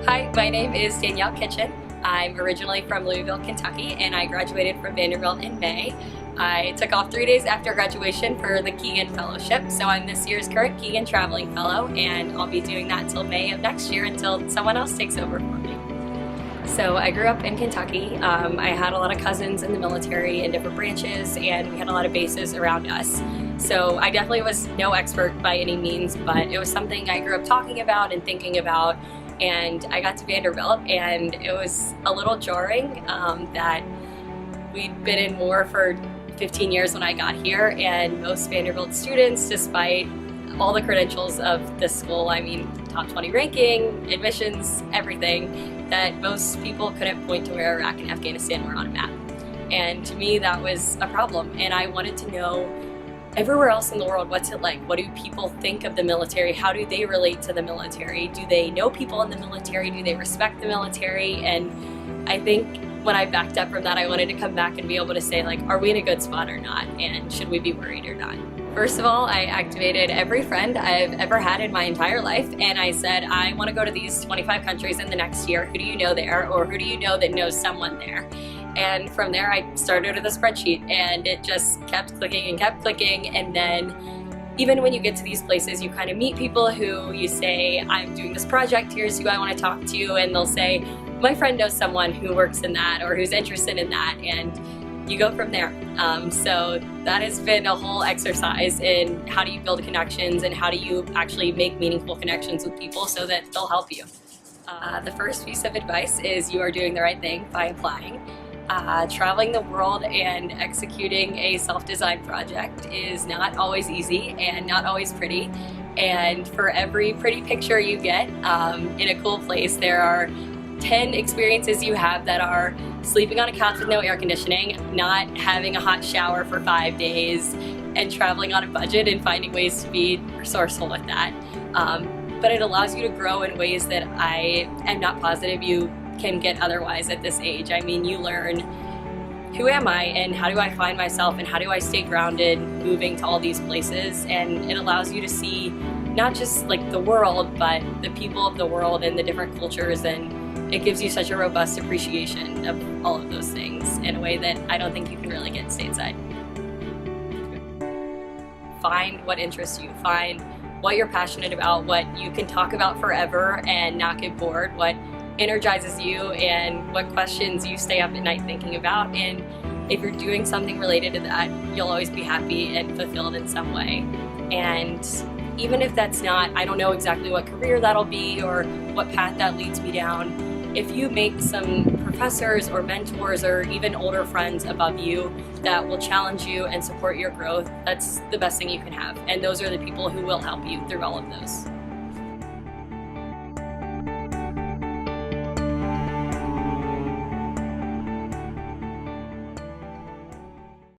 Hi, my name is Danielle. I'm originally from Louisville, Kentucky, and I graduated from Vanderbilt in May. I took off 3 days after graduation for the Keegan Fellowship, so I'm this year's current Keegan Traveling Fellow, and I'll be doing that until May of next year until someone else takes over for me. So I grew up in Kentucky. I had a lot of cousins in the military in different branches, and we had a lot of bases around us. So I definitely was no expert by any means, but it was something I grew up talking about and thinking about. And I got to Vanderbilt, and it was a little jarring that we'd been in war for 15 years when I got here, and most Vanderbilt students, despite all the credentials of this school, I mean top 20 ranking, admissions, everything, that most people couldn't point to where Iraq and Afghanistan were on a map. And to me that was a problem, and I wanted to know everywhere else in the world, what's it like? What do people think of the military? How do they relate to the military? Do they know people in the military? Do they respect the military? And I think when I backed up from that, I wanted to come back and be able to say, like, are we in a good spot or not? And should we be worried or not? First of all, I activated every friend I've ever had in my entire life, and I said, I want to go to these 25 countries in the next year. Who do you know there? Or who do you know that knows someone there? And from there, I started with a spreadsheet, and it just kept clicking and kept clicking. And then even when you get to these places, you kind of meet people who you say, I'm doing this project, here's who I want to talk to. And they'll say, my friend knows someone who works in that or who's interested in that. And you go from there. So that has been a whole exercise in how do you build connections and how do you actually make meaningful connections with people so that they'll help you. The first piece of advice is you are doing the right thing by applying. Traveling the world and executing a self-designed project is not always easy and not always pretty. And for every pretty picture you get in a cool place, there are 10 experiences you have that are sleeping on a couch with no air conditioning, not having a hot shower for 5 days, and traveling on a budget and finding ways to be resourceful with that. But it allows you to grow in ways that I am not positive you can get otherwise at this age. I mean, you learn, who am I and how do I find myself and how do I stay grounded moving to all these places? And it allows you to see not just like the world, but the people of the world and the different cultures, and it gives you such a robust appreciation of all of those things in a way that I don't think you can really get stateside. Find what interests you, find what you're passionate about, what you can talk about forever and not get bored, what energizes you, and what questions you stay up at night thinking about. And if you're doing something related to that, you'll always be happy and fulfilled in some way. And even if that's not, I don't know exactly what career that'll be or what path that leads me down, if you make some professors or mentors or even older friends above you that will challenge you and support your growth, that's the best thing you can have. And those are the people who will help you through all of those.